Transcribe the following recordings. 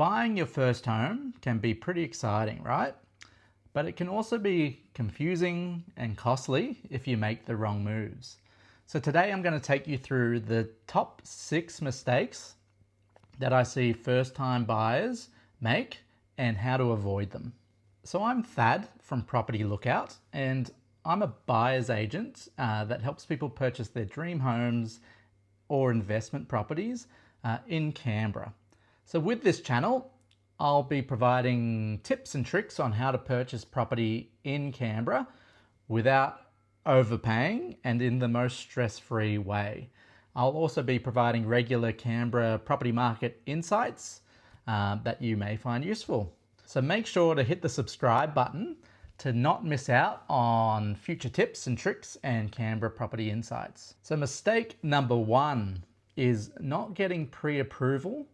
Buying your first home can be pretty exciting, right? But it can also be confusing and costly if you make the wrong moves. So today I'm going to take you through the top 6 mistakes that I see first-time buyers make and how to avoid them. So I'm Thad from Property Lookout, and I'm a buyer's agent that helps people purchase their dream homes or investment properties in Canberra. So with this channel, I'll be providing tips and tricks on how to purchase property in Canberra without overpaying and in the most stress-free way. I'll also be providing regular Canberra property market insights that you may find useful. So make sure to hit the subscribe button to not miss out on future tips and tricks and Canberra property insights. So mistake number 1 is not getting pre-approval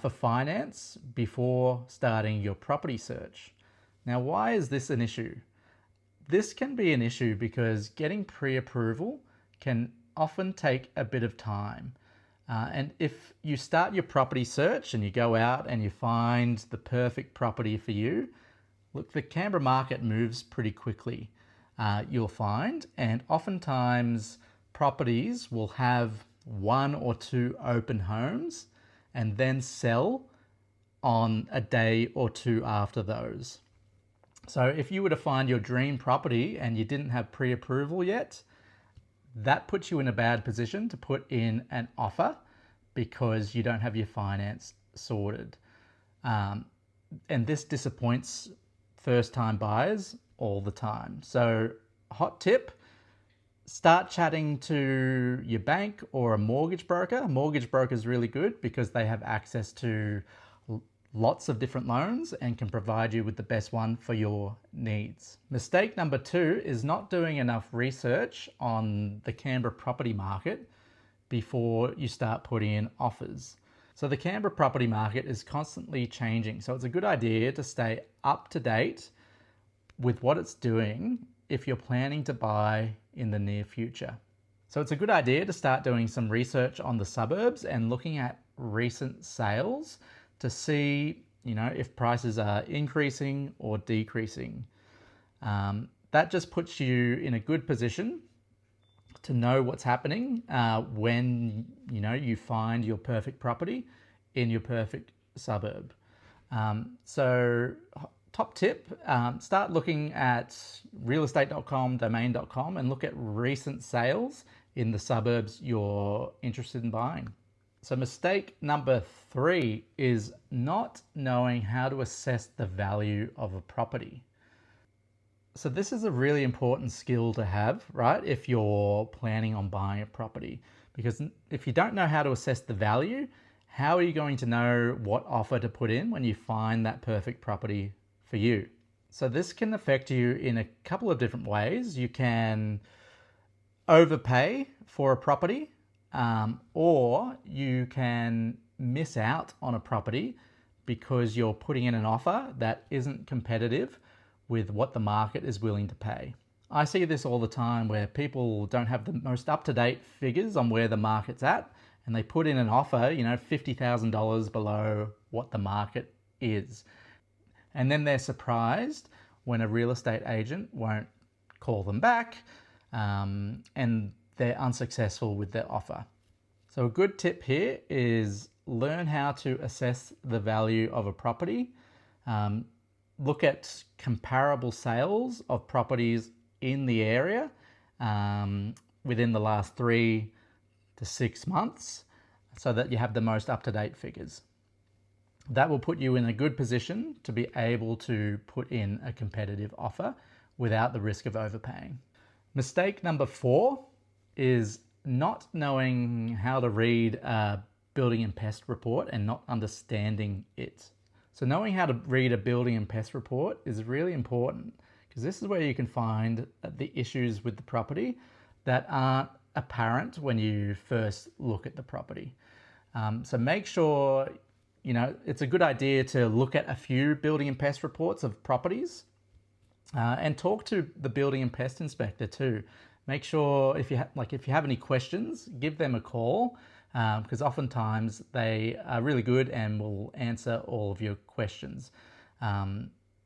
for finance before starting your property search. Now, why is this an issue? This can be an issue because getting pre-approval can often take a bit of time. And if you start your property search and you go out and you find the perfect property for you, look, the Canberra market moves pretty quickly, you'll find, and oftentimes properties will have 1 or 2 open homes and then sell on a day or 2 after those. So if you were to find your dream property and you didn't have pre-approval yet, that puts you in a bad position to put in an offer because you don't have your finance sorted. And this disappoints first-time buyers all the time. So hot tip, start chatting to your bank or a mortgage broker. A mortgage broker is really good because they have access to lots of different loans and can provide you with the best one for your needs. Mistake number 2 is not doing enough research on the Canberra property market before you start putting in offers. So the Canberra property market is constantly changing. So it's a good idea to stay up to date with what it's doing if you're planning to buy in the near future. So it's a good idea to start doing some research on the suburbs and looking at recent sales to see, if prices are increasing or decreasing. That just puts you in a good position to know what's happening when, you find your perfect property in your perfect suburb. So top tip, start looking at realestate.com, domain.com, and look at recent sales in the suburbs you're interested in buying. So mistake number 3 is not knowing how to assess the value of a property. So this is a really important skill to have, right? If you're planning on buying a property, because if you don't know how to assess the value, how are you going to know what offer to put in when you find that perfect property for you? So this can affect you in a couple of different ways. You can overpay for a property, or you can miss out on a property because you're putting in an offer that isn't competitive with what the market is willing to pay. I see this all the time where people don't have the most up-to-date figures on where the market's at, and they put in an offer, $50,000 below what the market is. And then they're surprised when a real estate agent won't call them back, and they're unsuccessful with their offer. So a good tip here is learn how to assess the value of a property. Look at comparable sales of properties in the area within the last 3 to 6 months so that you have the most up-to-date figures. That will put you in a good position to be able to put in a competitive offer without the risk of overpaying. Mistake number 4 is not knowing how to read a building and pest report and not understanding it. So knowing how to read a building and pest report is really important because this is where you can find the issues with the property that aren't apparent when you first look at the property. So make sure, it's a good idea to look at a few building and pest reports of properties and talk to the building and pest inspector too. Make sure if you have any questions, give them a call because oftentimes they are really good and will answer all of your questions.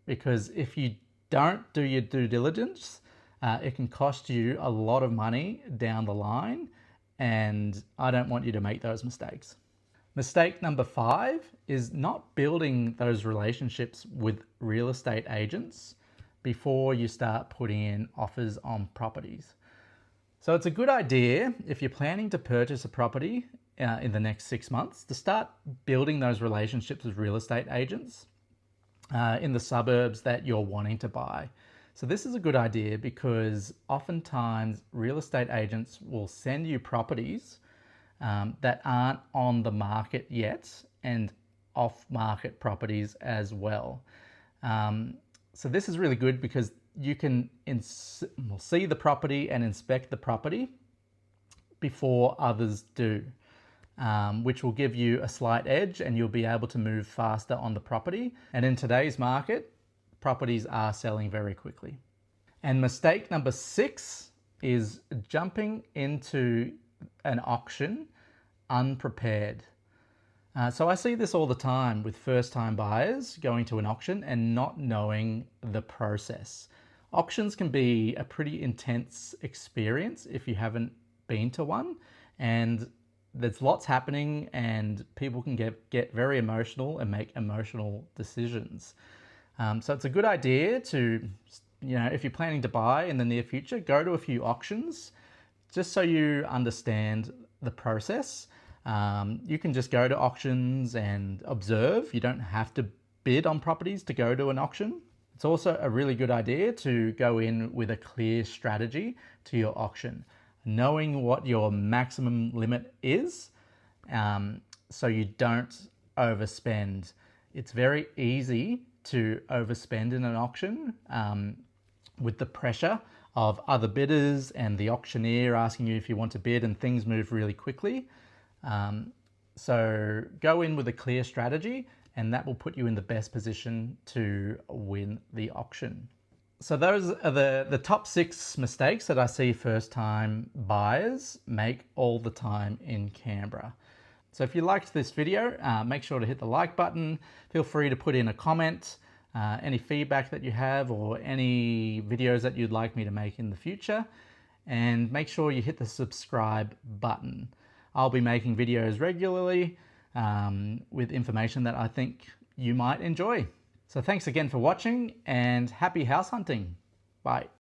Because if you don't do your due diligence, it can cost you a lot of money down the line, and I don't want you to make those mistakes. Mistake number 5 is not building those relationships with real estate agents before you start putting in offers on properties. So it's a good idea if you're planning to purchase a property in the next 6 months to start building those relationships with real estate agents in the suburbs that you're wanting to buy. So this is a good idea because oftentimes real estate agents will send you properties that aren't on the market yet, and off-market properties as well. So this is really good because you can see the property and inspect the property before others do, which will give you a slight edge and you'll be able to move faster on the property. And in today's market, properties are selling very quickly. And mistake number 6 is jumping into an auction unprepared. So I see this all the time with first-time buyers going to an auction and not knowing the process. Auctions can be a pretty intense experience if you haven't been to one, and there's lots happening and people can get very emotional and make emotional decisions. So it's a good idea to, if you're planning to buy in the near future, go to a few auctions just so you understand the process. You can just go to auctions and observe. You don't have to bid on properties to go to an auction. It's also a really good idea to go in with a clear strategy to your auction, knowing what your maximum limit is, so you don't overspend. It's very easy to overspend in an auction with the pressure of other bidders and the auctioneer asking you if you want to bid, and things move really quickly. So go in with a clear strategy and that will put you in the best position to win the auction. So those are the top 6 mistakes that I see first-time buyers make all the time in Canberra. So if you liked this video, make sure to hit the like button. Feel free to put in a comment, any feedback that you have or any videos that you'd like me to make in the future. And make sure you hit the subscribe button. I'll be making videos regularly with information that I think you might enjoy. So thanks again for watching and happy house hunting. Bye.